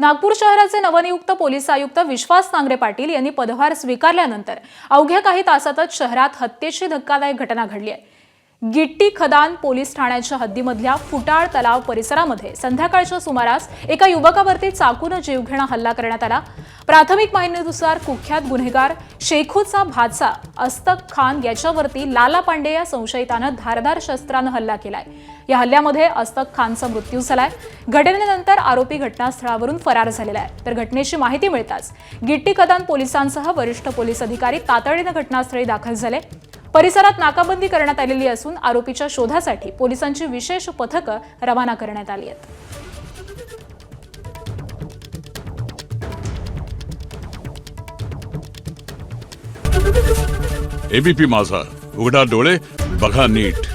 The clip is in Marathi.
नागपूर शहराचे नवनियुक्त पोलीस आयुक्त विश्वास नांगरे पाटील यांनी पदभार स्वीकारल्यानंतर अवघ्या काही तासातच शहरात हत्येची धक्कादायक घटना घडली आहे। गिट्टी खदान पोलीस ठाण्याच्या हद्दीमधल्या फुटाळ तलाव परिसरामध्ये संध्याकाळच्या सुमारास एका युवकावरती चाकूने जीवघेणा हल्ला करण्यात आला। प्राथमिक माहितीनुसार कुख्यात गुन्हेगार शेखूचा भाचा अस्तक खान याच्यावरती लाला पांडे या संशयितानं धारदार शस्त्रानं हल्ला केलाय। या हल्ल्यामध्ये अस्तक खानचा मृत्यू झालाय। घटनेनंतर आरोपी घटनास्थळावरून फरार झालेला आहे। तर घटनेची माहिती मिळताच गिट्टी खदान पोलिसांसह वरिष्ठ पोलीस अधिकारी तातडीने घटनास्थळी दाखल झाले। परिसरात नाकाबंदी करण्यात आलेली असून आरोपीच्या शोधासाठी पोलिसांची विशेष पथकं रवाना करण्यात आली आहेत। एबीपी माझा, उघडा डोळे बघा नीट।